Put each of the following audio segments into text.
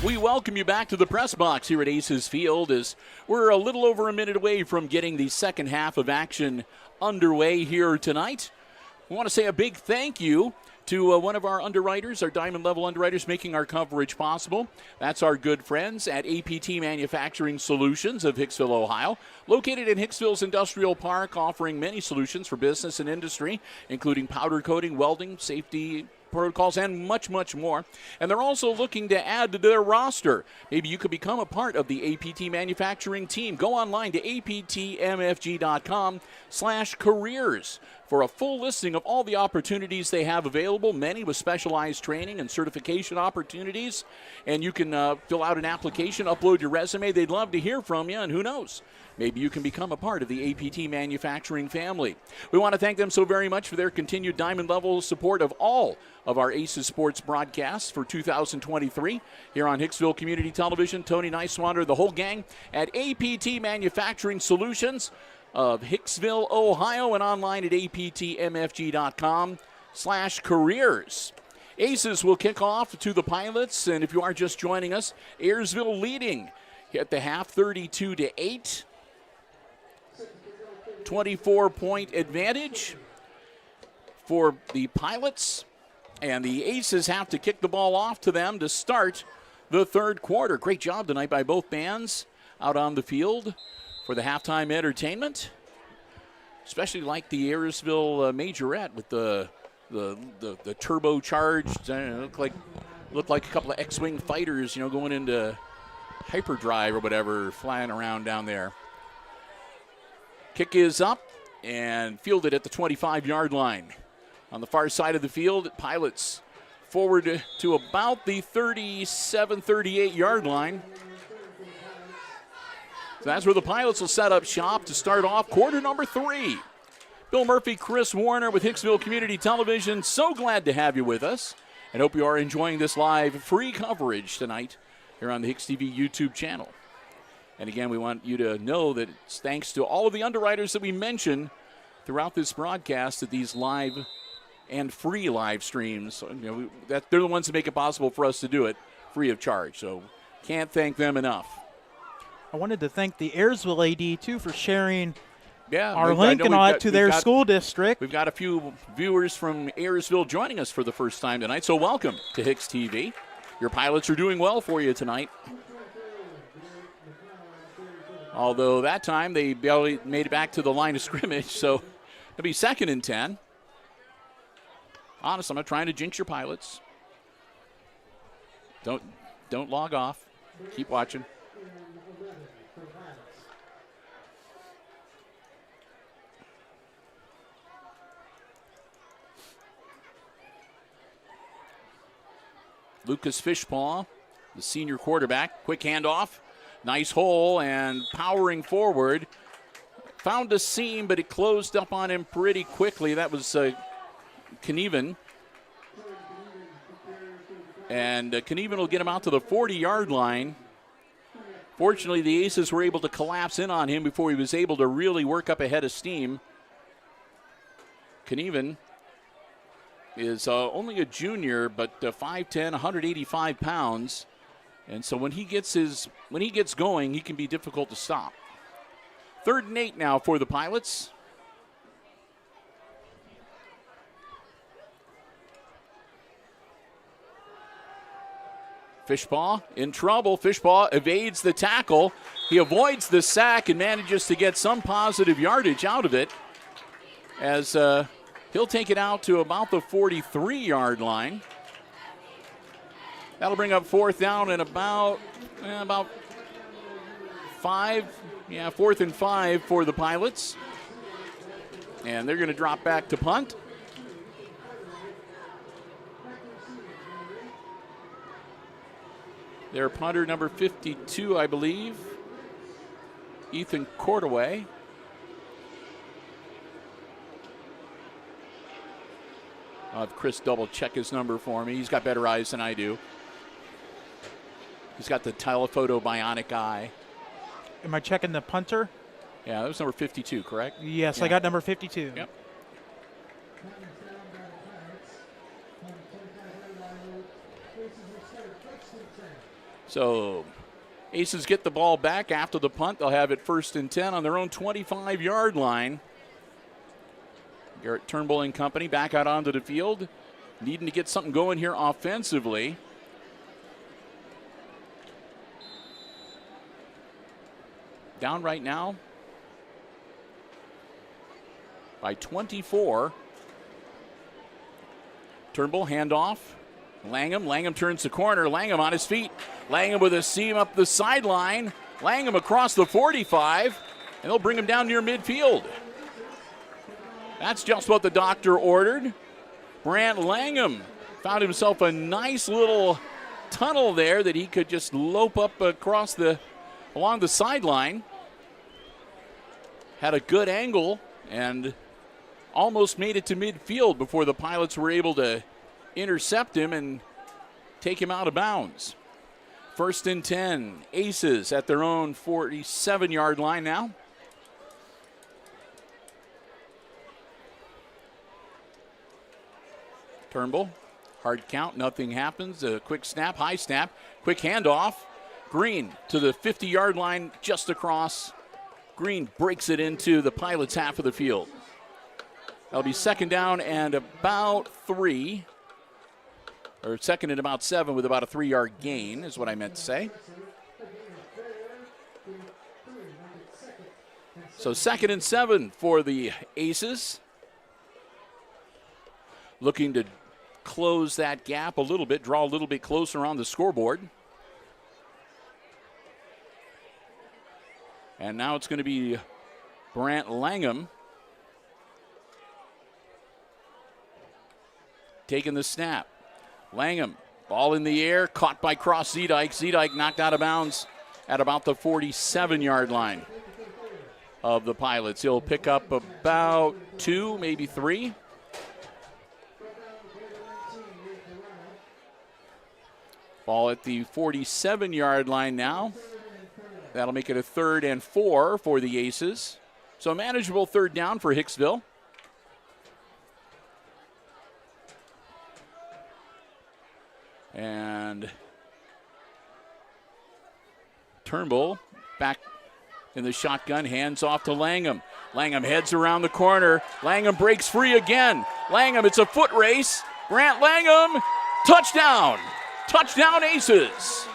We welcome you back to the press box here at Aces Field as we're a little over a minute away from getting the second half of action underway here tonight. We want to say a big thank you to one of our underwriters, our diamond level underwriters making our coverage possible. That's our good friends at APT Manufacturing Solutions of Hicksville, Ohio. Located in Hicksville's Industrial Park, offering many solutions for business and industry, including powder coating, welding, safety protocols, and much, much more. And they're also looking to add to their roster. Maybe you could become a part of the APT manufacturing team. Go online to aptmfg.com/careers for a full listing of all the opportunities they have available, many with specialized training and certification opportunities. And you can fill out an application, upload your resume. They'd love to hear from you, and who knows, maybe you can become a part of the APT manufacturing family. We want to thank them so very much for their continued diamond level support of all of our Aces Sports broadcasts for 2023 here on Hicksville Community Television. Tony Nicewander, the whole gang at APT Manufacturing Solutions of Hicksville, Ohio, and online at aptmfg.com/careers. Aces will kick off to the Pilots, and if you are just joining us, Ayersville leading at the half 32-8. 24-point advantage for the Pilots, and the Aces have to kick the ball off to them to start the third quarter. Great job tonight by both bands out on the field for the halftime entertainment. Especially like the Ayersville majorette with the turbocharged, looked like a couple of X-Wing fighters, going into hyperdrive or whatever, flying around down there. Kick is up and fielded at the 25-yard line. On the far side of the field, Pilots forward to about the 37, 38-yard line. So that's where the Pilots will set up shop to start off quarter number 3. Bill Murphy, Chris Warner with Hicksville Community Television. So glad to have you with us, and hope you are enjoying this live free coverage tonight here on the HIX-TV YouTube channel. And again, we want you to know that it's thanks to all of the underwriters that we mention throughout this broadcast that these live and free live streams, they're the ones that make it possible for us to do it free of charge. So can't thank them enough. I wanted to thank the Ayersville AD, too, for sharing our link and all that to their school district. We've got a few viewers from Ayersville joining us for the first time tonight, so welcome to HIX-TV. Your Pilots are doing well for you tonight. Although that time they barely made it back to the line of scrimmage, so it'll be 2nd and 10. Honest, I'm not trying to jinx your Pilots. Don't log off. Keep watching. Lucas Fishpaw, the senior quarterback, quick handoff. Nice hole and powering forward. Found a seam, but it closed up on him pretty quickly. That was Knieven. And Knieven will get him out to the 40-yard line. Fortunately, the Aces were able to collapse in on him before he was able to really work up a head of steam. Knieven is only a junior, but 5'10", 185 pounds. And so when he gets going, he can be difficult to stop. 3rd and 8 now for the Pilots. Fishpaw in trouble. Fishpaw evades the tackle. He avoids the sack and manages to get some positive yardage out of it, as he'll take it out to about the 43-yard line. That'll bring up 4th down and about 5. Yeah, 4th and 5 for the Pilots. And they're going to drop back to punt. Their punter, number 52, I believe, Ethan Cordaway. I'll have Chris double check his number for me. He's got better eyes than I do. He's got the telephoto bionic eye. Am I checking the punter? Yeah, that was number 52, correct? Yes, yeah. I got number 52. Yep. So Aces get the ball back after the punt. They'll have it 1st and 10 on their own 25-yard line. Garrett Turnbull and company back out onto the field, needing to get something going here offensively. Down right now by 24. Turnbull handoff. Langham turns the corner. Langham on his feet. Langham with a seam up the sideline. Langham across the 45, and they'll bring him down near midfield. That's just what the doctor ordered. Brant Langham found himself a nice little tunnel there that he could just lope up along the sideline. Had a good angle and almost made it to midfield before the Pilots were able to intercept him and take him out of bounds. 1st and 10. Aces at their own 47-yard line now. Turnbull, hard count, nothing happens. A quick snap, high snap, quick handoff. Green to the 50-yard line, just across. Green breaks it into the Pilots' half of the field. That'll be 2nd down and about 3. Or 2nd and about 7 with about a 3-yard gain is what I meant to say. So 2nd and 7 for the Aces. Looking to close that gap a little bit, draw a little bit closer on the scoreboard. And now it's going to be Brant Langham taking the snap. Langham, ball in the air, caught by Cross Zedike. Zedike knocked out of bounds at about the 47-yard line of the Pilots. He'll pick up about 2, maybe 3. Ball at the 47-yard line now. That'll make it a 3rd and 4 for the Aces. So a manageable 3rd down for Hicksville. And Turnbull back in the shotgun, hands off to Langham. Langham heads around the corner. Langham breaks free again. Langham, it's a foot race. Brant Langham, touchdown. Touchdown Aces.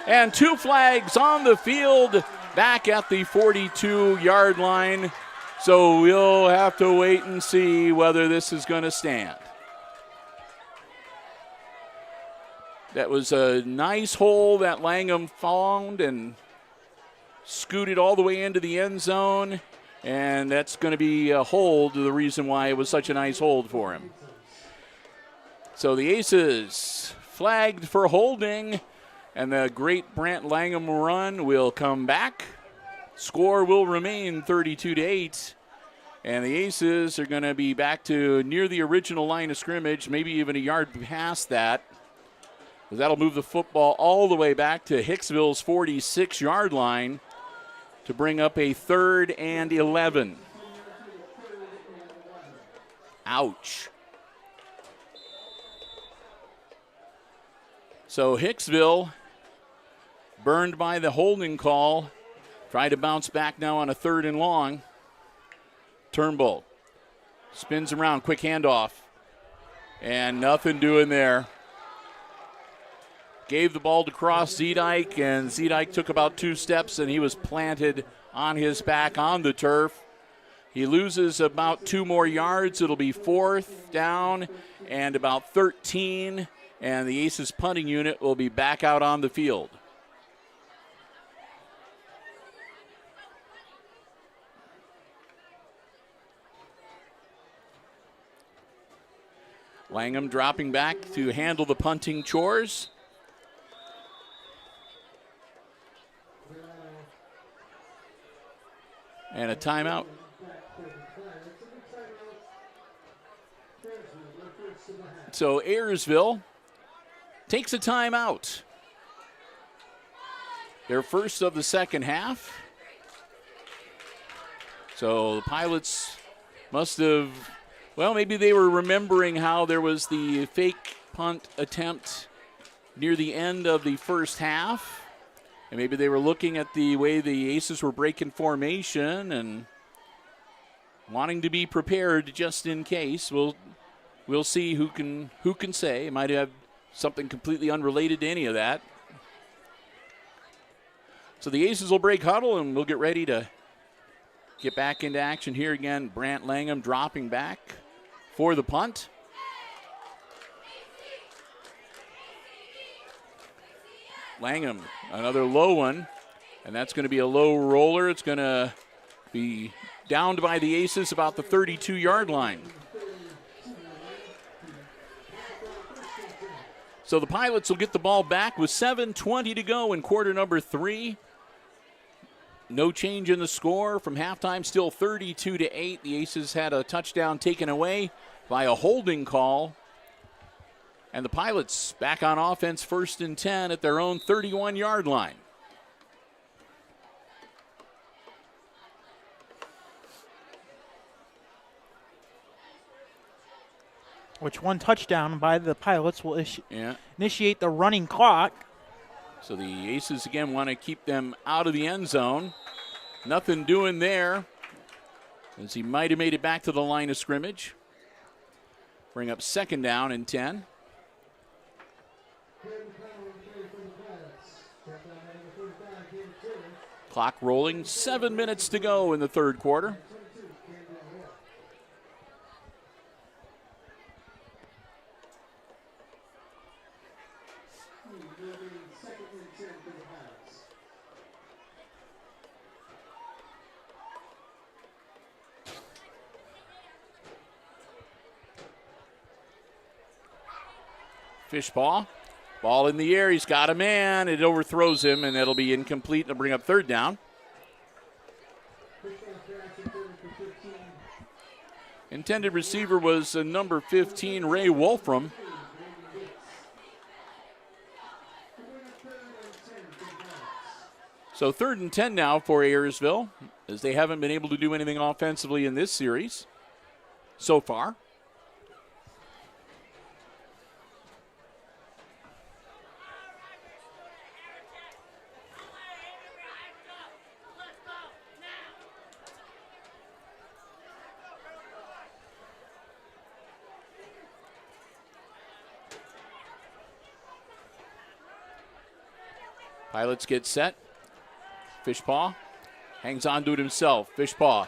And 2 flags on the field back at the 42-yard line. So we'll have to wait and see whether this is going to stand. That was a nice hole that Langham found and scooted all the way into the end zone. And that's going to be a hold, the reason why it was such a nice hold for him. So the Aces flagged for holding, and the great Brant Langham run will come back. Score will remain 32-8, and the Aces are going to be back to near the original line of scrimmage, maybe even a yard past that. That'll move the football all the way back to Hicksville's 46-yard line to bring up a 3rd and 11. Ouch. So Hicksville, burned by the holding call, try to bounce back now on a 3rd and long. Turnbull spins around, quick handoff, and nothing doing there. Gave the ball to Cross Zedike, and Zedike took about 2 steps, and he was planted on his back on the turf. He loses about 2 more yards. It'll be 4th down and about 13, and the Aces punting unit will be back out on the field. Langham dropping back to handle the punting chores. And a timeout. So Ayersville takes a timeout. Their first of the second half. So the Pilots must have, well, maybe they were remembering how there was the fake punt attempt near the end of the first half. And maybe they were looking at the way the Aces were breaking formation and wanting to be prepared just in case. We'll see who can say. It might have something completely unrelated to any of that. So the Aces will break huddle, and we'll get ready to get back into action here again. Brant Langham dropping back for the punt. Langham, another low one, and that's going to be a low roller. It's going to be downed by the Aces about the 32-yard line. So the Pilots will get the ball back with 7:20 to go in quarter number 3. No change in the score from halftime, still 32-8. The Aces had a touchdown taken away by a holding call. And the Pilots back on offense, 1st and 10 at their own 31-yard line. Which one touchdown by the Pilots will initiate the running clock. So the Aces again want to keep them out of the end zone. Nothing doing there, as he might have made it back to the line of scrimmage. Bring up 2nd down and 10. Clock rolling, 7 minutes to go in the 3rd quarter. Fishpaw, ball in the air. He's got a man. It overthrows him, and it'll be incomplete. It'll bring up 3rd down. Intended receiver was number 15, Ray Wolfram. So 3rd and 10 now for Ayersville, as they haven't been able to do anything offensively in this series so far. Pilots get set. Fishpaw hangs on to it himself. Fishpaw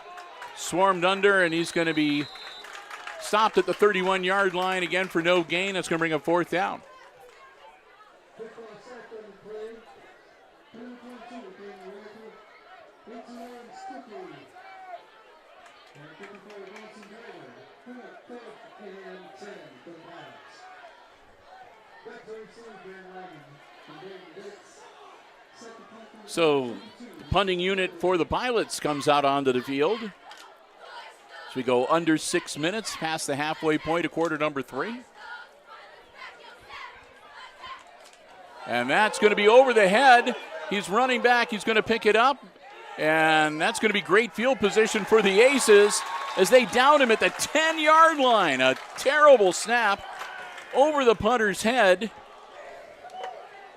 swarmed under, and he's going to be stopped at the 31-yard line again for no gain. That's going to bring up 4th down. So the punting unit for the Pilots comes out onto the field. As we go under 6 minutes past the halfway point of quarter number 3. And that's going to be over the head. He's running back. He's going to pick it up. And that's going to be great field position for the Aces as they down him at the 10-yard line. A terrible snap over the punter's head.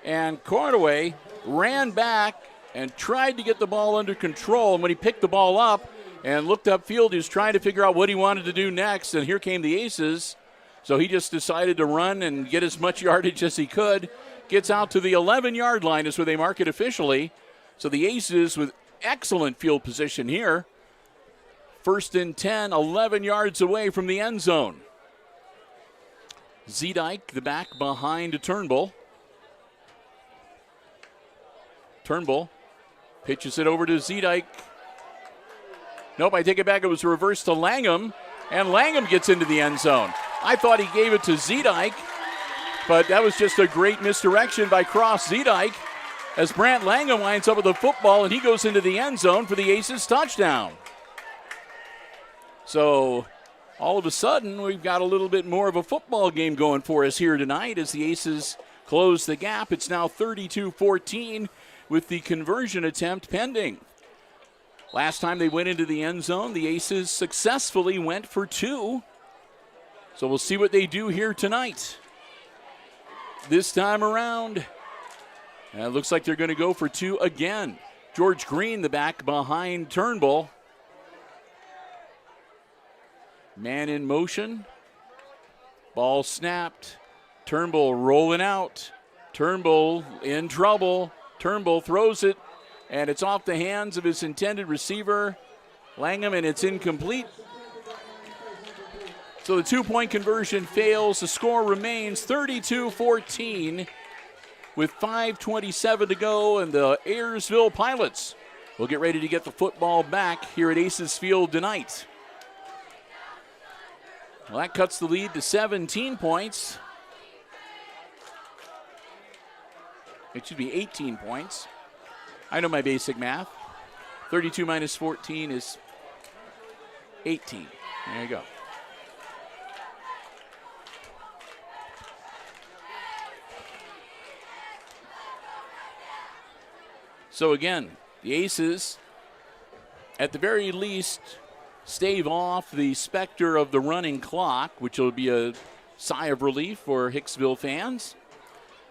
And Cordaway ran back and tried to get the ball under control. And when he picked the ball up and looked upfield, he was trying to figure out what he wanted to do next. And here came the Aces. So he just decided to run and get as much yardage as he could. Gets out to the 11-yard line is where they mark it officially. So the Aces with excellent field position here. 1st and 10, 11 yards away from the end zone. Zedike, the back behind Turnbull. Turnbull pitches it over to Zedike. Nope, I take it back. It was reversed to Langham, and Langham gets into the end zone. I thought he gave it to Zedike, but that was just a great misdirection by Cross Zedike as Brant Langham winds up with the football, and he goes into the end zone for the Aces touchdown. So all of a sudden, we've got a little bit more of a football game going for us here tonight as the Aces close the gap. It's now 32-14 with the conversion attempt pending. Last time they went into the end zone, the Aces successfully went for 2. So we'll see what they do here tonight. this time around. And it looks like they're going to go for 2 again. George Green, the back behind Turnbull. Man in motion. Ball snapped. Turnbull rolling out. Turnbull in trouble. Turnbull throws it, and it's off the hands of his intended receiver, Langham, and it's incomplete. So the 2-point conversion fails. The score remains 32-14 with 5:27 to go, and the Ayersville Pilots will get ready to get the football back here at Aces Field tonight. Well, that cuts the lead to 17 points. It should be 18 points. I know my basic math. 32 minus 14 is 18. There you go. So again, the Aces, at the very least, stave off the specter of the running clock, which will be a sigh of relief for Hicksville fans.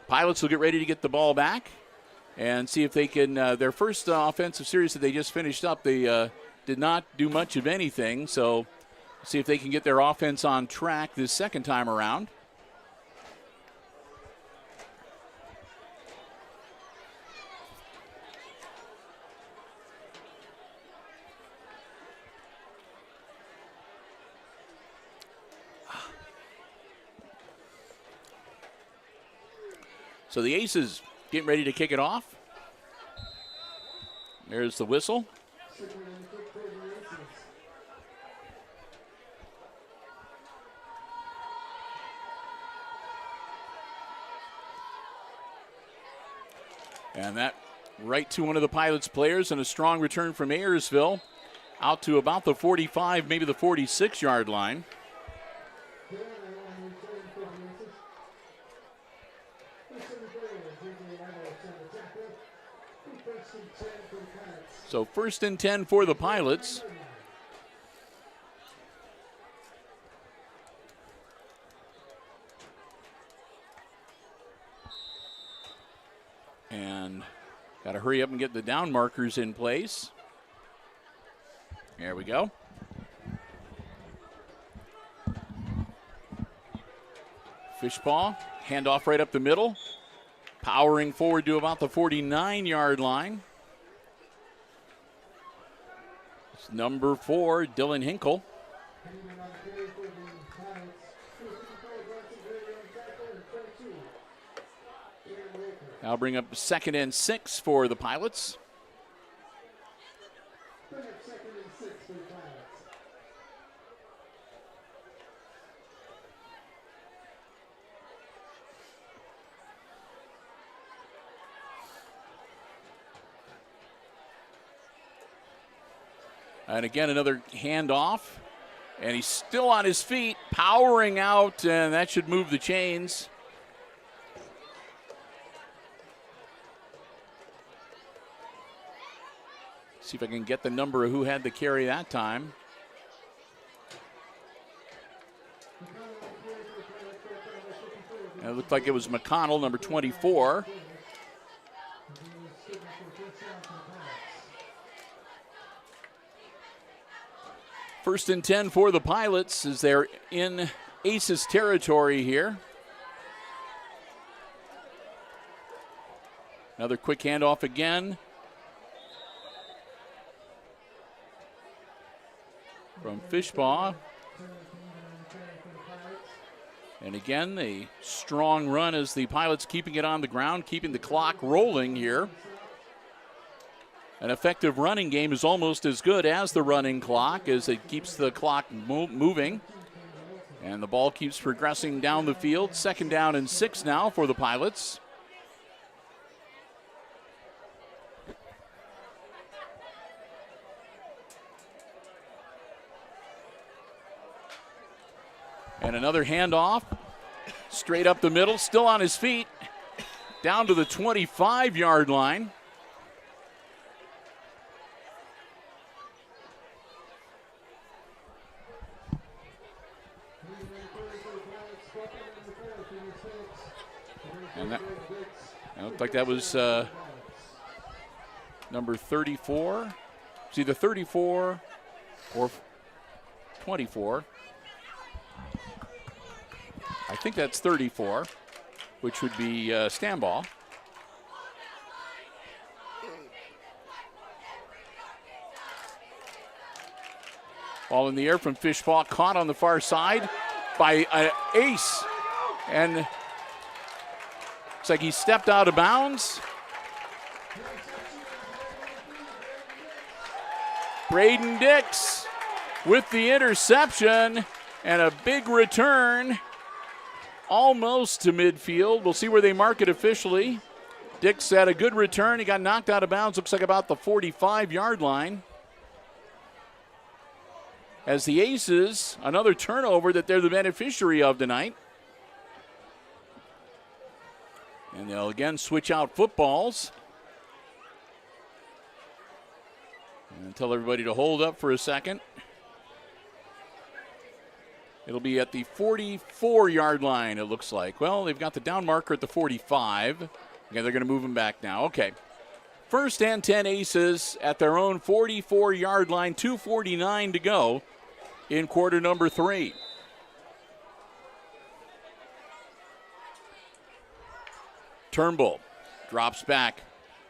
Pilots will get ready to get the ball back and see if they can, their first offensive series that they just finished up, they did not do much of anything, so see if they can get their offense on track this second time around. So the Aces getting ready to kick it off. There's the whistle. And that right to one of the Pilots players, and a strong return from Ayersville out to about the 45, maybe the 46-yard line. So 1st and 10 for the Pilots. And got to hurry up and get the down markers in place. There we go. Fishpaw, handoff right up the middle. Powering forward to about the 49-yard line. It's number 4, Dylan Hinkle. Now bring up 2nd and 6 for the Pilots. And again, another handoff. And he's still on his feet, powering out, and that should move the chains. See if I can get the number of who had the carry that time. And it looked like it was McConnell, number 24. First and 10 for the Pilots as they're in Aces territory here. Another quick handoff again from Fishpaw. And again, a strong run as the Pilots keeping it on the ground, keeping the clock rolling here. An effective running game is almost as good as the running clock as it keeps the clock moving. And the ball keeps progressing down the field. 2nd down and 6 now for the Pilots. And another handoff. Straight up the middle, still on his feet. Down to the 25-yard line. And that looked like that was number 34. It's either 34 or 24. I think that's 34, which would be Stanball. Ball in the air from Fishpaw, caught on the far side by an ace. And looks like he stepped out of bounds. Braden Dix with the interception and a big return almost to midfield. We'll see where they mark it officially. Dix had a good return. He got knocked out of bounds, looks like about the 45-yard line. As the Aces, another turnover that they're the beneficiary of tonight. And they'll again switch out footballs. And tell everybody to hold up for a second. It'll be at the 44-yard line, it looks like. Well, they've got the down marker at the 45. Okay, they're going to move him back now. Okay. First and 10 Aces at their own 44-yard line, 2:49 to go in quarter number 3. Turnbull drops back.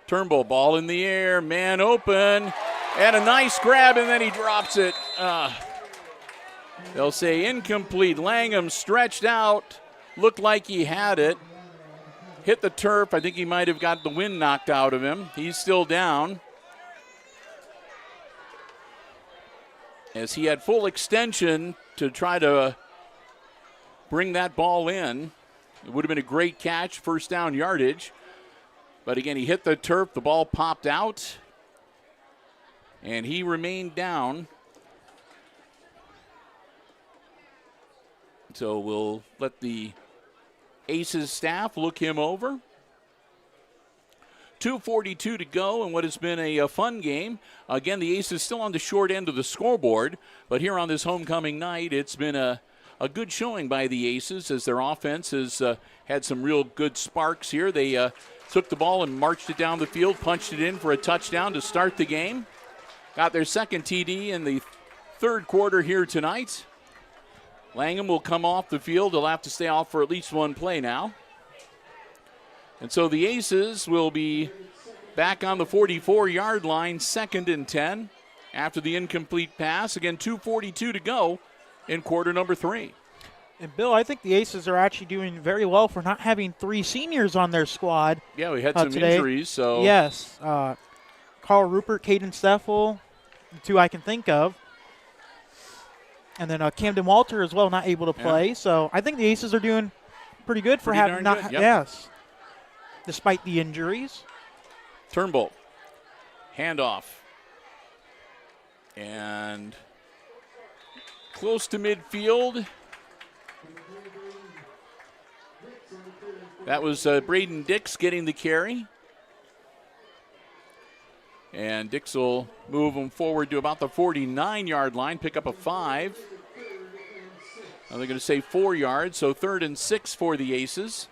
Turnbull, ball in the air, man open, and a nice grab, and then he drops it. They'll say incomplete. Langham stretched out, looked like he had it. Hit the turf. I think he might have got the wind knocked out of him. He's still down, as he had full extension to try to bring that ball in. It would have been a great catch, first down yardage. But again, he hit the turf. The ball popped out, and he remained down. So we'll let the Aces staff look him over. 2:42 to go in what has been a fun game. Again, the Aces still on the short end of the scoreboard, but here on this homecoming night, it's been a good showing by the Aces, as their offense has had some real good sparks here. They took the ball and marched it down the field, punched it in for a touchdown to start the game. Got their second TD in the third quarter here tonight. Langham will come off the field. He'll have to stay off for at least one play now. And so the Aces will be back on the 44-yard line, 2nd and 10, after the incomplete pass. Again, 2:42 to go in quarter number 3. And, Bill, I think the Aces are actually doing very well for not having 3 seniors on their squad. Yeah, we had some today. Injuries. So yes. Carl Rupert, Caden Steffel, the 2 I can think of. And then Camden Walter as well, not able to play. Yeah. So I think the Aces are doing pretty good for having not. Yep. Yes. Despite the injuries. Turnbull. Handoff. And close to midfield. That was Braden Dix getting the carry. And Dix will move them forward to about the 49-yard line, pick up a 5. Now they're going to say 4 yards, so 3rd and 6 for the Aces.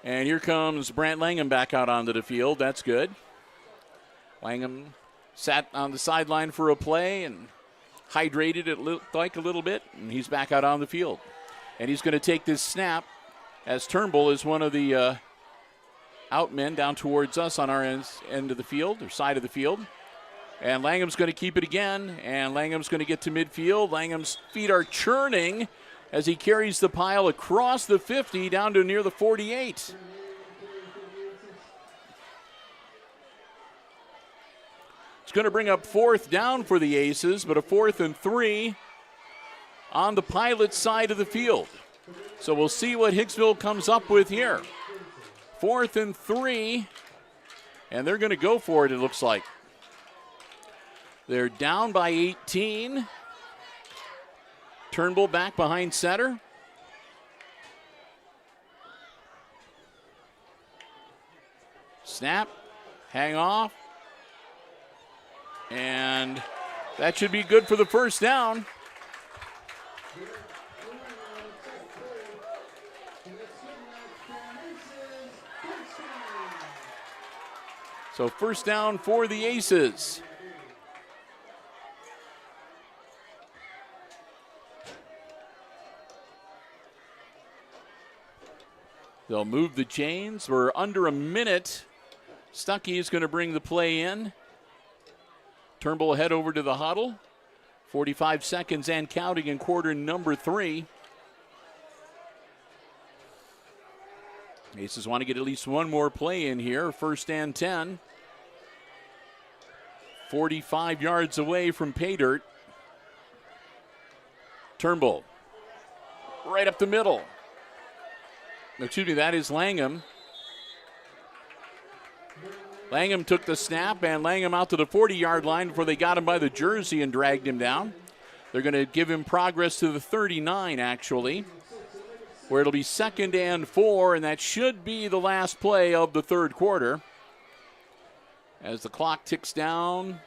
And here comes Brant Langham back out onto the field. That's good. Langham sat on the sideline for a play and hydrated, it looked like, a little bit, and he's back out on the field. And he's going to take this snap, as Turnbull is one of the out men down towards us on our end of the field, or side of the field. And Langham's going to keep it again, and Langham's going to get to midfield. Langham's feet are churning as he carries the pile across the 50 down to near the 48. It's going to bring up 4th down for the Aces, but a 4th and 3 on the Pilot side of the field. So we'll see what Hicksville comes up with here. 4th and 3, and they're going to go for it, it looks like. They're down by 18. Turnbull back behind center. Snap, hang off, and that should be good for the first down. So first down for the Aces. They'll move the chains. We're under a minute. Stuckey is going to bring the play in. Turnbull head over to the huddle. 45 seconds and counting in quarter number 3. Aces want to get at least one more play in here. First and 10. 45 yards away from pay dirt. Turnbull. Right up the middle. Excuse me, that is Langham. Langham took the snap, and Langham out to the 40-yard line before they got him by the jersey and dragged him down. They're going to give him progress to the 39, actually, where it'll be 2nd and 4, and that should be the last play of the third quarter. As the clock ticks down,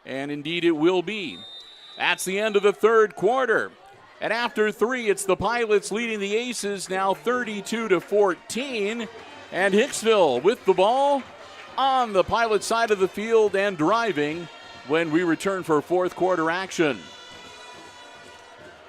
and indeed it will be. That's the end of the third quarter. And after 3, it's the Pilots leading the Aces now 32-14. And Hicksville with the ball on the Pilot side of the field and driving when we return for fourth quarter action.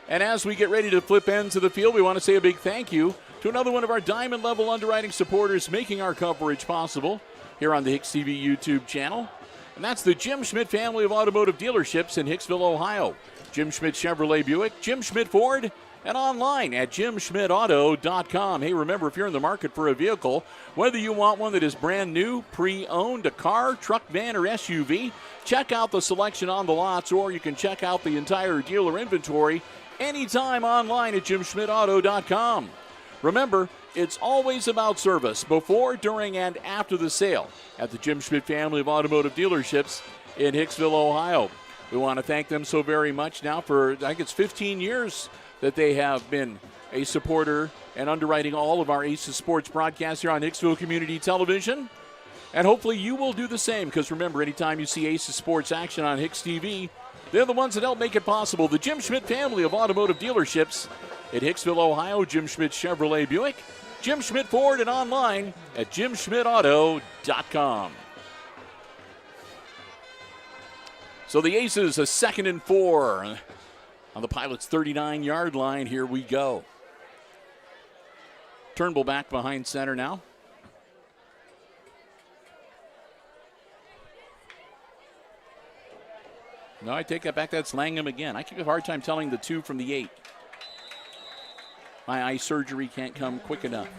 And as we get ready to flip ends of the field, we want to say a big thank you to another one of our Diamond Level underwriting supporters making our coverage possible here on the HIX-TV YouTube channel. And that's the Jim Schmidt family of automotive dealerships in Hicksville, Ohio. Jim Schmidt Chevrolet Buick, Jim Schmidt Ford, and online at jimschmidtauto.com. Hey, remember, if you're in the market for a vehicle, whether you want one that is brand new, pre-owned, a car, truck, van, or SUV, check out the selection on the lots, or you can check out the entire dealer inventory anytime online at jimschmidtauto.com. Remember, it's always about service before, during, and after the sale at the Jim Schmidt family of automotive dealerships in Hicksville, Ohio. We want to thank them so very much now for, I think it's 15 years that they have been a supporter and underwriting all of our Aces Sports broadcasts here on Hicksville Community Television. And hopefully you will do the same, because remember, anytime you see Aces Sports action on HIX-TV, they're the ones that help make it possible. The Jim Schmidt family of automotive dealerships at Hicksville, Ohio, Jim Schmidt Chevrolet Buick, Jim Schmidt Ford, and online at jimschmidtauto.com. So the Aces, a 2nd and 4 on the Pilots' 39-yard line. Here we go. Turnbull back behind center now. No, I take that back. That's Langham again. I keep a hard time telling the 2 from the 8. My eye surgery can't come quick enough.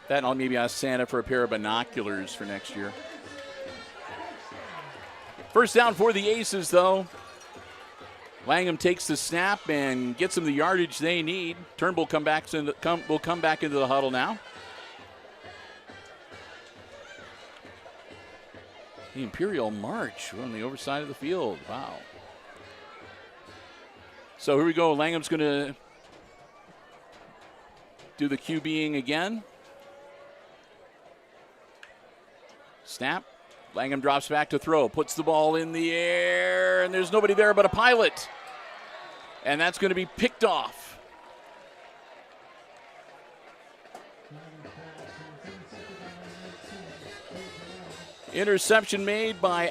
That, I'll maybe ask Santa for a pair of binoculars for next year. First down for the Aces, though. Langham takes the snap and gets them the yardage they need. Turnbull will come back into the huddle now. The Imperial March on the overside of the field. Wow. So here we go. Langham's going to do the QBing again. Snap. Langham drops back to throw. Puts the ball in the air, and there's nobody there but a Pilot. And that's going to be picked off. Interception made by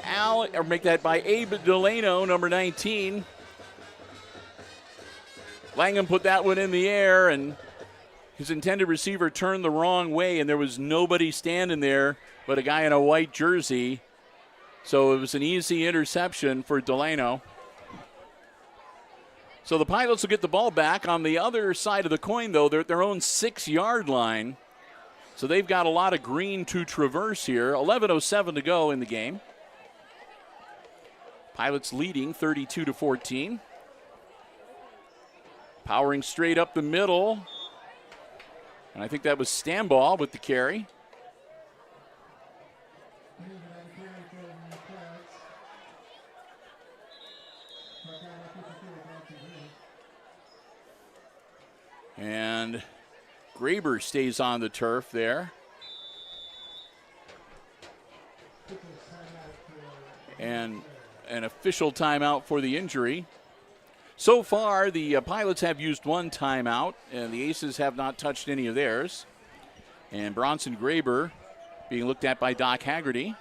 Abe Delano, number 19. Langham put that one in the air, and his intended receiver turned the wrong way, and there was nobody standing there but a guy in a white jersey. So it was an easy interception for Delano. So the Pilots will get the ball back on the other side of the coin, though. They're at their own 6-yard line. So they've got a lot of green to traverse here. 11:07 to go in the game. Pilots leading 32-14. Powering straight up the middle. And I think that was Stambaugh with the carry. And Graber stays on the turf there. And an official timeout for the injury. So far, the Pilots have used one timeout, and the Aces have not touched any of theirs. And Bronson Graber being looked at by Doc Haggerty.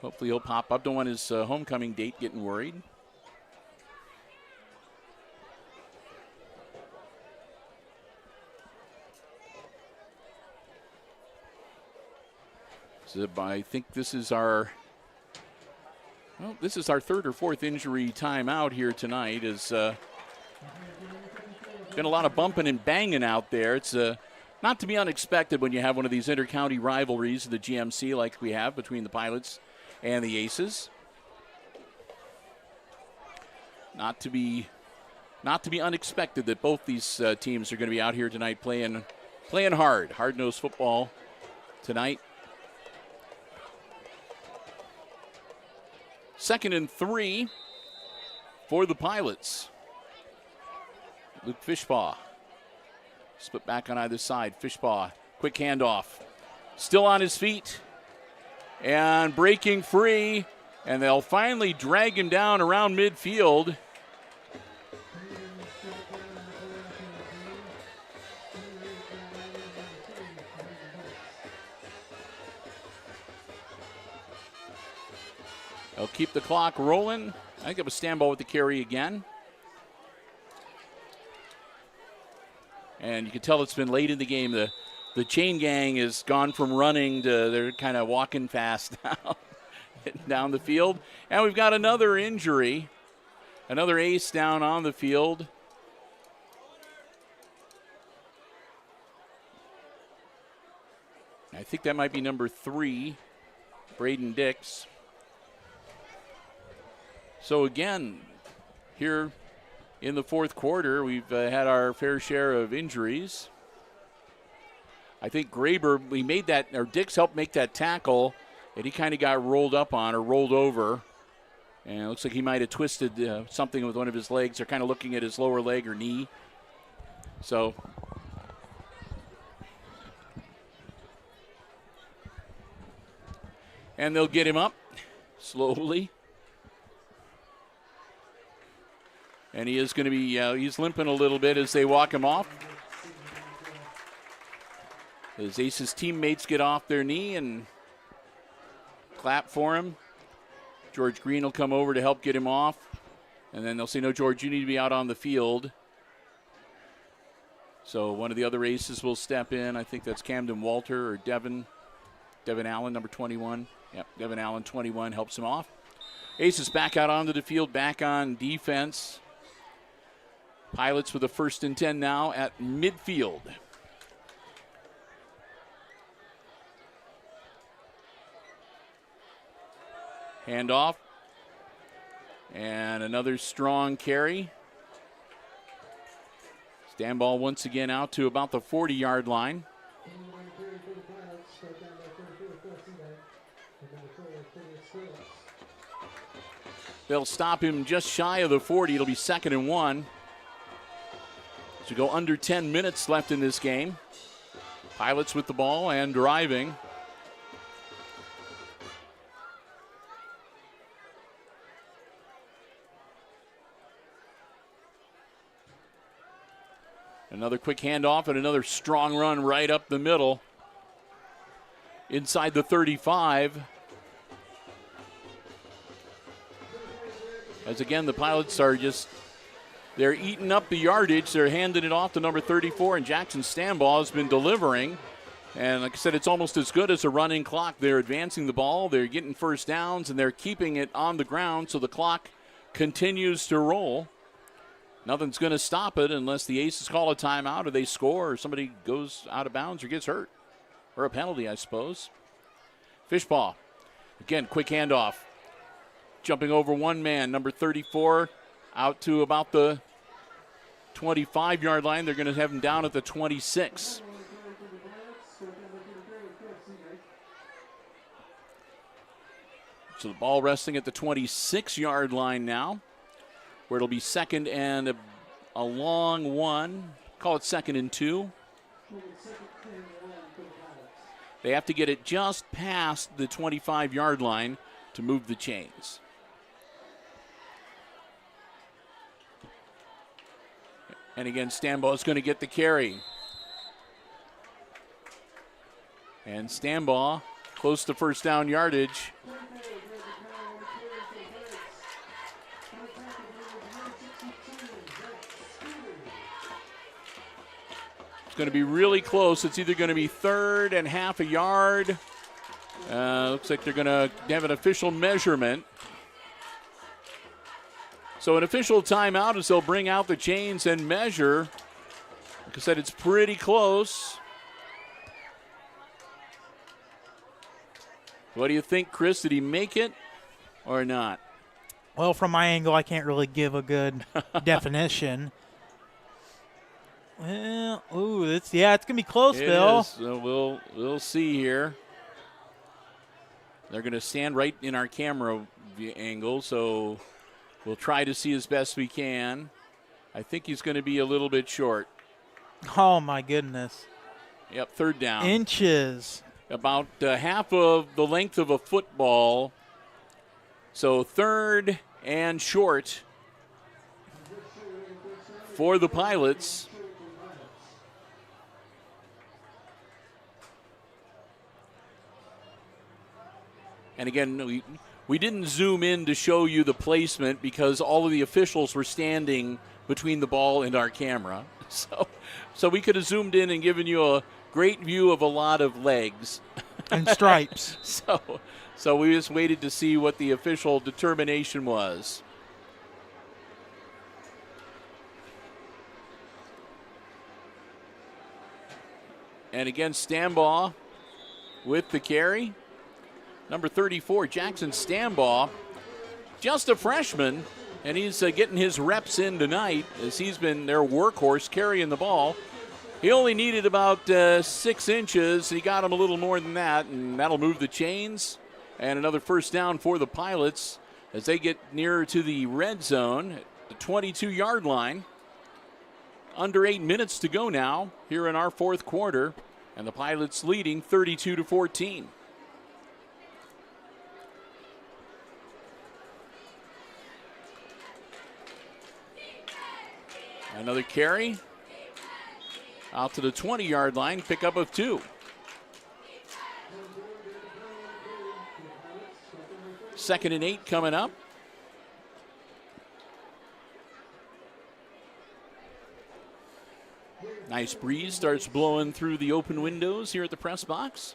Hopefully he'll pop up. Don't want his homecoming date getting worried. So I think this is our third or fourth injury timeout here tonight. It's been a lot of bumping and banging out there. It's not to be unexpected when you have one of these inter-county rivalries of the GMC like we have between the Pilots and the Aces. Not to be unexpected that both these teams are going to be out here tonight playing hard-nosed football tonight. 2nd and 3 for the Pilots. Luke Fishpaw. Split back on either side. Fishpaw, quick handoff. Still on his feet and breaking free. And they'll finally drag him down around midfield. They'll keep the clock rolling. I think it was Stanball with the carry again. And you can tell it's been late in the game. The chain gang has gone from running to they're kind of walking fast now, down the field. And we've got another injury. Another ace down on the field. I think that might be number 3, Braden Dix. So again, here in the fourth quarter, we've had our fair share of injuries. I think Graber, Dix helped make that tackle, and he kind of got rolled up on or rolled over. And it looks like he might have twisted something with one of his legs. They're kind of looking at his lower leg or knee. So and they'll get him up slowly. And he is going to be, he's limping a little bit as they walk him off. As Ace's teammates get off their knee and clap for him. George Green will come over to help get him off. And then they'll say, no, George, you need to be out on the field. So one of the other Aces will step in. I think that's Camden Walter or Devin Allen, number 21. Yep, Devin Allen, 21, helps him off. Aces back out onto the field, back on defense. Pilots with a 1st and 10 now at midfield. Handoff. And another strong carry. Stanball once again out to about the 40-yard line. They'll stop him just shy of the 40. It'll be 2nd and 1. So go under 10 minutes left in this game. Pilots with the ball and driving. Another quick handoff and another strong run right up the middle. Inside the 35. As again, the Pilots are they're eating up the yardage. They're handing it off to number 34, and Jackson Stanball has been delivering. And like I said, it's almost as good as a running clock. They're advancing the ball, they're getting first downs, and they're keeping it on the ground so the clock continues to roll. Nothing's going to stop it unless the Aces call a timeout or they score or somebody goes out of bounds or gets hurt. Or a penalty, I suppose. Fishpaw. Again, quick handoff. Jumping over one man, number 34, out to about the 25-yard line. They're going to have him down at the 26. So the ball resting at the 26-yard line now, where it'll be 2nd and a long one. Call it 2nd and 2. They have to get it just past the 25-yard line to move the chains. And again, Stanball is going to get the carry. And Stambaugh close to first down yardage. It's going to be really close. It's either going to be third and half a yard. Looks like they're going to have an official measurement. So an official timeout as they'll bring out the chains and measure. Like I said, it's pretty close. What do you think, Chris? Did he make it or not? Well, from my angle, I can't really give a good definition. Well, it's going to be close, Bill. So we'll see here. They're going to stand right in our camera angle, so we'll try to see as best we can. I think he's going to be a little bit short. Oh, my goodness. Yep, third down. Inches. About half of the length of a football. So third and short for the Pilots. And again, we didn't zoom in to show you the placement because all of the officials were standing between the ball and our camera. So we could have zoomed in and given you a great view of a lot of legs. And stripes. So we just waited to see what the official determination was. And again, Stambaugh with the carry. Number 34, Jackson Stambaugh, just a freshman, and he's getting his reps in tonight as he's been their workhorse carrying the ball. He only needed about 6 inches. He got him a little more than that, and that'll move the chains. And another first down for the Pilots as they get nearer to the red zone at the 22-yard line. Under 8 minutes to go now here in our fourth quarter, and the Pilots leading 32-14. Another carry out to the 20-yard line, pickup of 2. Second and 8 coming up. Nice breeze starts blowing through the open windows here at the press box.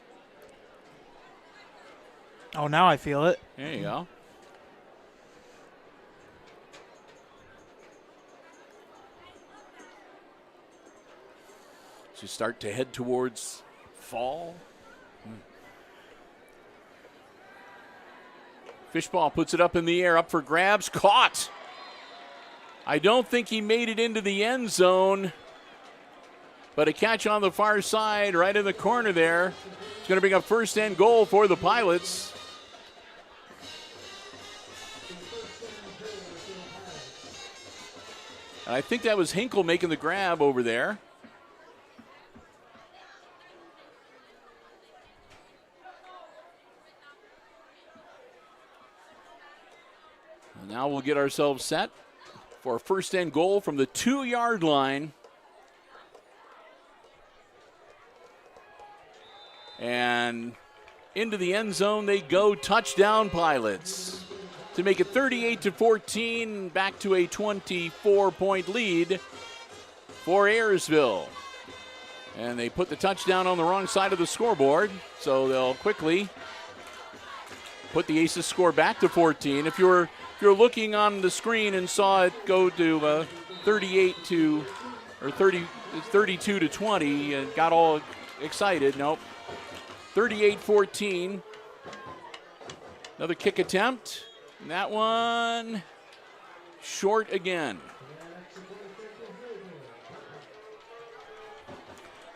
Oh, now I feel it. There you go. To start to head towards fall. Fishball puts it up in the air, up for grabs, caught. I don't think he made it into the end zone, but a catch on the far side, right in the corner there. It's going to bring up first and goal for the Pilots. And I think that was Hinkle making the grab over there. Now we'll get ourselves set for a first and goal from the 2-yard line. And into the end zone they go. Touchdown, Pilots. To make it 38-14, back to a 24-point lead for Ayersville. And they put the touchdown on the wrong side of the scoreboard, so they'll quickly put the Aces score back to 14. If you're looking on the screen and saw it go to 32 to 20 and got all excited, nope. 38-14. Another kick attempt. And that one short again.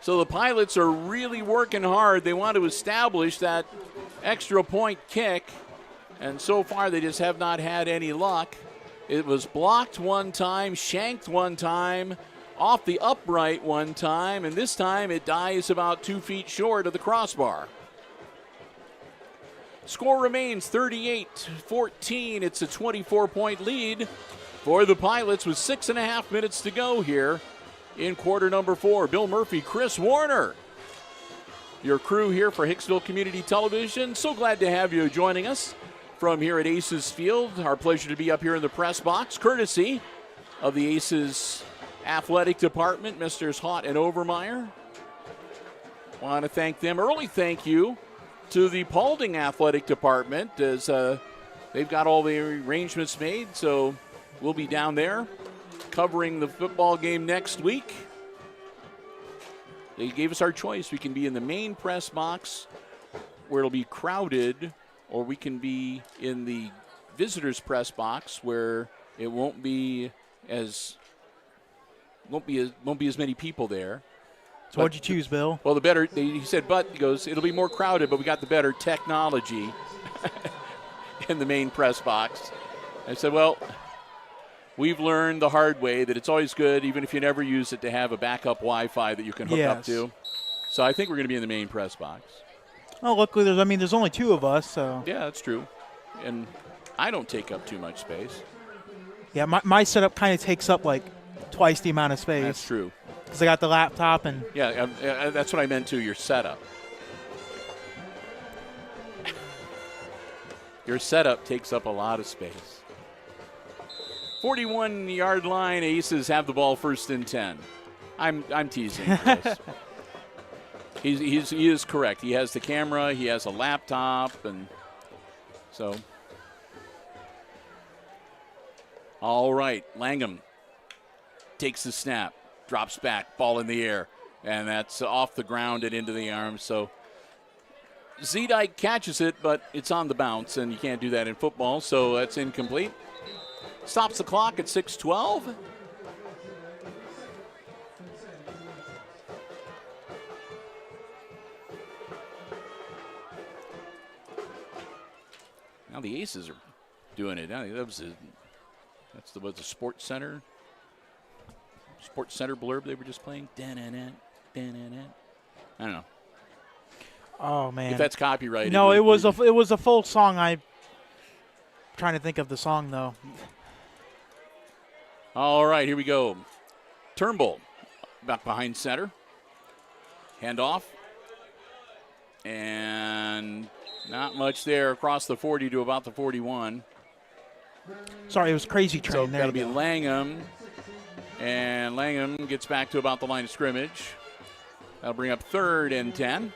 So the Pilots are really working hard. They want to establish that extra point kick. And so far, they just have not had any luck. It was blocked one time, shanked one time, off the upright one time, and this time it dies about 2 feet short of the crossbar. Score remains 38-14. It's a 24-point lead for the Pilots with 6.5 minutes to go here in quarter number 4. Bill Murphy, Chris Warner. your crew here for Hicksville Community Television. So glad to have you joining us from here at Aces Field. Our pleasure to be up here in the press box, courtesy of the Aces Athletic Department, Misters Haught and Overmeyer. Want to thank them. Early thank you to the Paulding Athletic Department, as they've got all the arrangements made, so we'll be down there covering the football game next week. They gave us our choice. We can be in the main press box where it'll be crowded, or we can be in the visitors press box where it won't be as many people there. So what'd you choose, Bill? Well, he said, he goes, it'll be more crowded, but we got the better technology in the main press box. I said, well, we've learned the hard way that it's always good, even if you never use it, to have a backup Wi-Fi that you can hook up to. So I think we're going to be in the main press box. Oh, luckily, there's only two of us, so. Yeah, that's true. And I don't take up too much space. Yeah, my setup kind of takes up like twice the amount of space. That's true. Because I got the laptop and. Yeah, that's what I meant to your setup. Your setup takes up a lot of space. 41-yard line. Aces have the ball 1st and 10. I'm teasing, Chris. He is correct. He has the camera. He has a laptop, and so. All right, Langham takes the snap, drops back, ball in the air, and that's off the ground and into the arms. So Zedike catches it, but it's on the bounce, and you can't do that in football, so that's incomplete. Stops the clock at 6:12. Now the Aces are doing it. That's the Sports Center blurb they were just playing. I don't know. Oh man! If that's copyrighted. No, it was a full song. I'm trying to think of the song though. All right, here we go. Turnbull back behind center. Handoff. And not much there across the 40 to about the 41. Sorry, it was Crazy Train. So there that'll be Langham. And Langham gets back to about the line of scrimmage. That'll bring up 3rd and 10.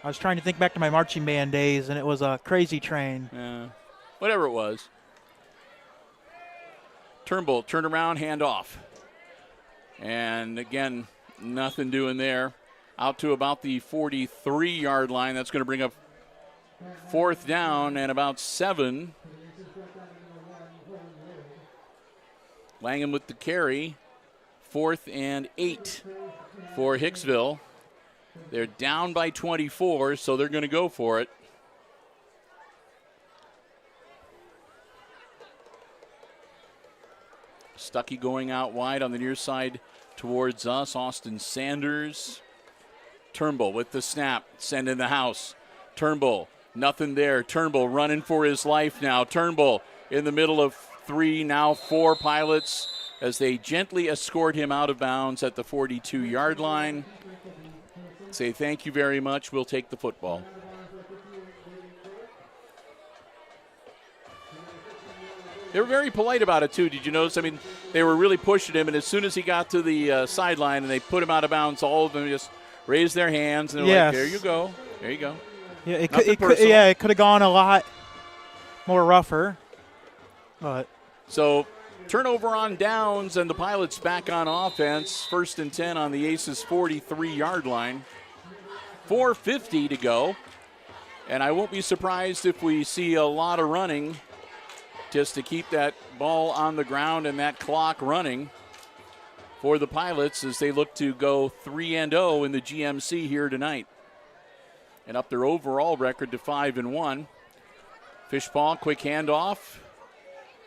I was trying to think back to my marching band days, and it was a Crazy Train. Whatever it was. Turnbull, turn around, hand off. And again, nothing doing there. Out to about the 43-yard line. That's going to bring up 4th down and about 7. Langham with the carry. 4th and 8 for Hicksville. They're down by 24, so they're going to go for it. Stuckey going out wide on the near side towards us. Austin Sanders. Turnbull with the snap. Send in the house. Turnbull, nothing there. Turnbull running for his life now. Turnbull in the middle of 3, now 4 Pilots as they gently escort him out of bounds at the 42-yard line. Say thank you very much. We'll take the football. They were very polite about it, too. Did you notice? I mean, they were really pushing him, and as soon as he got to the sideline and they put him out of bounds, all of them just raised their hands, and they're like, there you go. There you go. Yeah, it could have gone a lot more rougher. But so turnover on downs, and the Pilots back on offense. 1st and 10 on the Aces' 43-yard line. 4:50 to go. And I won't be surprised if we see a lot of running just to keep that ball on the ground and that clock running for the Pilots as they look to go 3-0 in the GMC here tonight and up their overall record to 5-1. Fishpaw, quick handoff,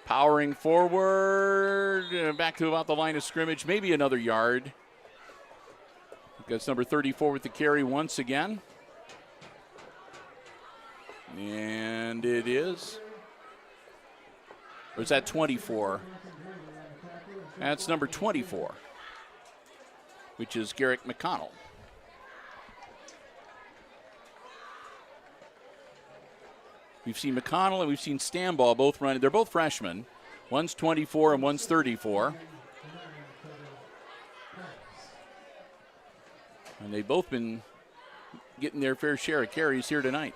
powering forward, back to about the line of scrimmage, maybe another yard. That's number 34 with the carry once again. And it is. Or is that 24? That's number 24, which is Garrick McConnell. We've seen McConnell and we've seen Stambaugh both running. They're both freshmen. One's 24 and one's 34. And they've both been getting their fair share of carries here tonight.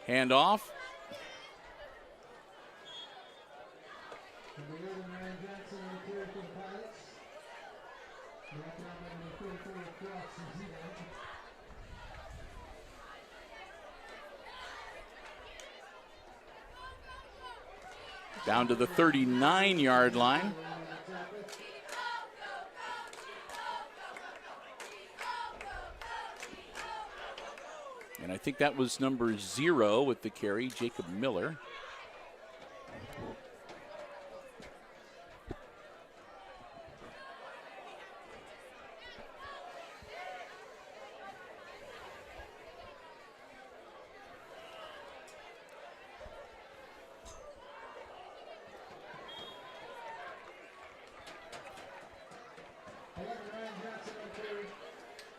Handoff. Down to the 39-yard line. And I think that was number 0 with the carry, Jacob Miller.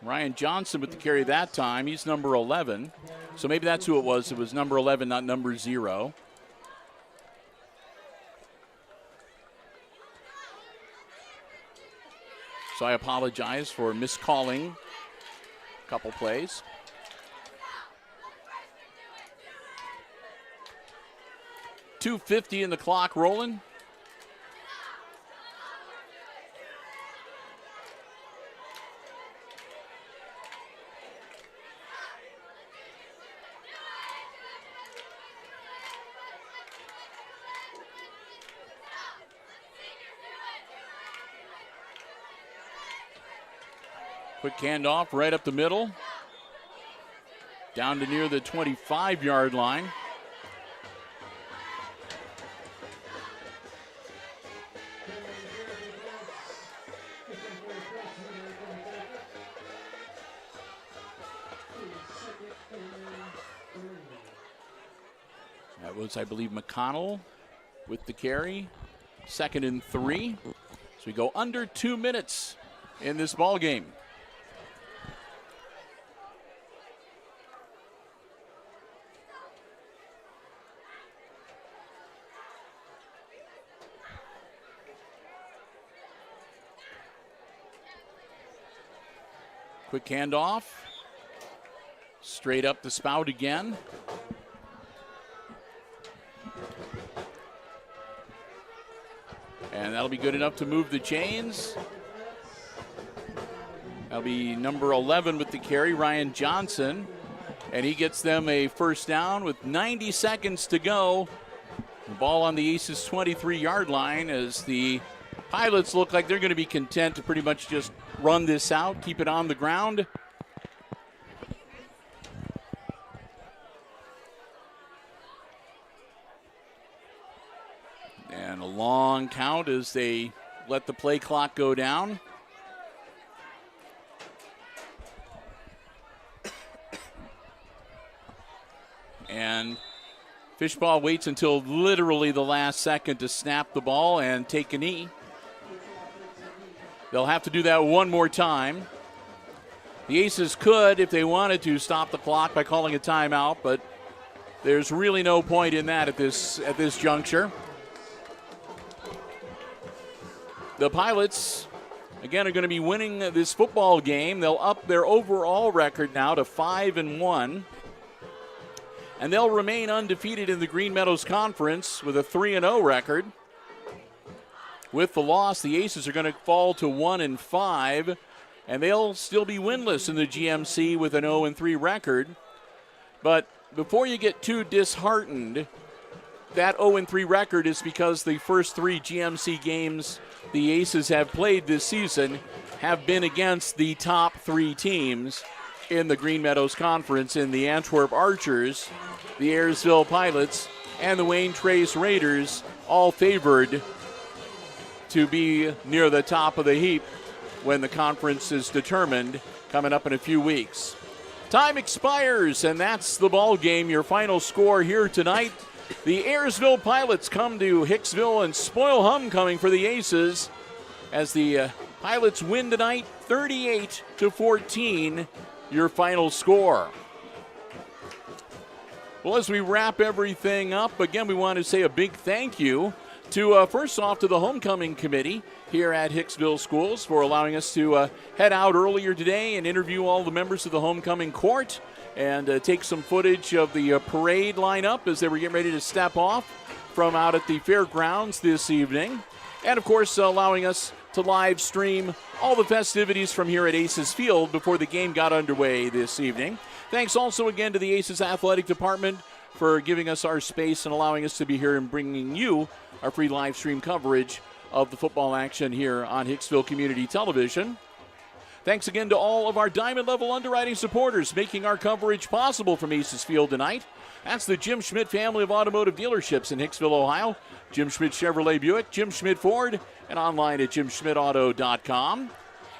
Ryan Johnson with the carry that time. He's number 11. So maybe that's who it was. It was number 11, not number 0. So I apologize for miscalling a couple plays. .250 in the clock rolling. Quick handoff right up the middle. Down to near the 25-yard line. That was, I believe, McConnell with the carry. 2nd and 3. So we go under 2 minutes in this ball game. Quick handoff. Straight up the spout again. And that'll be good enough to move the chains. That'll be number 11 with the carry, Ryan Johnson. And he gets them a first down with 90 seconds to go. The ball on the Aces' 23-yard line as the Pilots look like they're going to be content to pretty much just run this out, keep it on the ground. And a long count as they let the play clock go down. And Fishball waits until literally the last second to snap the ball and take a knee. They'll have to do that one more time. The Aces could, if they wanted to, stop the clock by calling a timeout, but there's really no point in that at this juncture. The Pilots, again, are going to be winning this football game. They'll up their overall record now to 5-1. And they'll remain undefeated in the Green Meadows Conference with a 3-0 record. With the loss, the Aces are going to fall to 1-5, and they'll still be winless in the GMC with an 0-3 record. But before you get too disheartened, that 0-3 record is because the first 3 GMC games the Aces have played this season have been against the top 3 teams in the Green Meadows Conference in the Antwerp Archers, the Ayersville Pilots, and the Wayne Trace Raiders, all favored to be near the top of the heap when the conference is determined coming up in a few weeks. Time expires, and that's the ball game. Your final score here tonight. The Ayersville Pilots come to Hicksville and spoil homecoming for the Aces as the Pilots win tonight 38-14, your final score. Well, as we wrap everything up, again, we want to say a big thank you to, first off, to the homecoming committee here at Hicksville Schools for allowing us to head out earlier today and interview all the members of the homecoming court and take some footage of the parade lineup as they were getting ready to step off from out at the fairgrounds this evening. And, of course, allowing us to live stream all the festivities from here at Aces Field before the game got underway this evening. Thanks also again to the Aces Athletic Department for giving us our space and allowing us to be here and bringing you our free live stream coverage of the football action here on Hicksville Community Television. Thanks again to all of our Diamond Level underwriting supporters making our coverage possible from Aces Field tonight. That's the Jim Schmidt family of automotive dealerships in Hicksville, Ohio. Jim Schmidt Chevrolet Buick, Jim Schmidt Ford, and online at jimschmidtauto.com.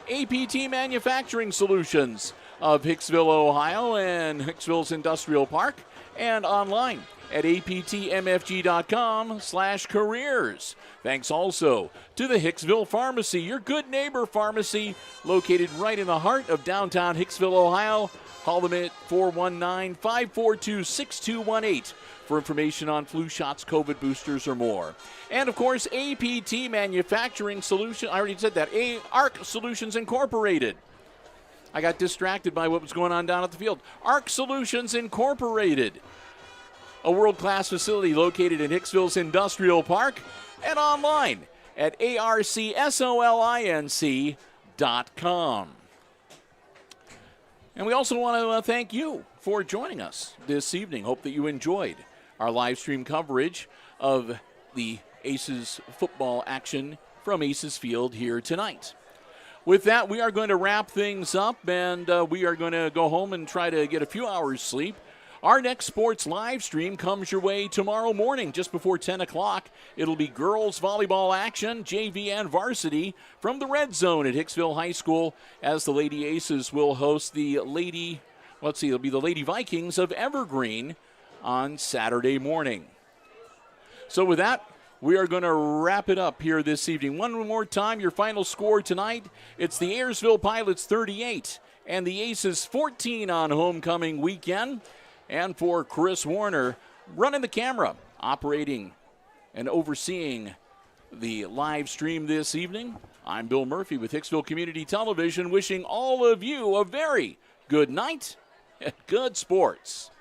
APT Manufacturing Solutions of Hicksville, Ohio, and Hicksville's Industrial Park, and online at aptmfg.com/careers. Thanks also to the Hicksville Pharmacy, your good neighbor pharmacy, located right in the heart of downtown Hicksville, Ohio. Call them at 419-542-6218 for information on flu shots, COVID boosters, or more. And, of course, APT Manufacturing Solutions. I already said that. ARC Solutions Incorporated. I got distracted by what was going on down at the field. ARC Solutions Incorporated, a world-class facility located in Hicksville's Industrial Park and online at arcsolinc.com. And we also want to thank you for joining us this evening. Hope that you enjoyed our live stream coverage of the Aces football action from Aces Field here tonight. With that, we are going to wrap things up, and we are going to go home and try to get a few hours sleep. Our next sports live stream comes your way tomorrow morning, just before 10 o'clock. It'll be girls volleyball action, JV and varsity, from the Red Zone at Hicksville High School, as the Lady Aces will host the it'll be the Lady Vikings of Evergreen on Saturday morning. So with that, we are going to wrap it up here this evening. One more time, your final score tonight. It's the Ayersville Pilots 38 and the Aces 14 on homecoming weekend. And for Chris Warner, running the camera, operating and overseeing the live stream this evening, I'm Bill Murphy with Hicksville Community Television, wishing all of you a very good night and good sports.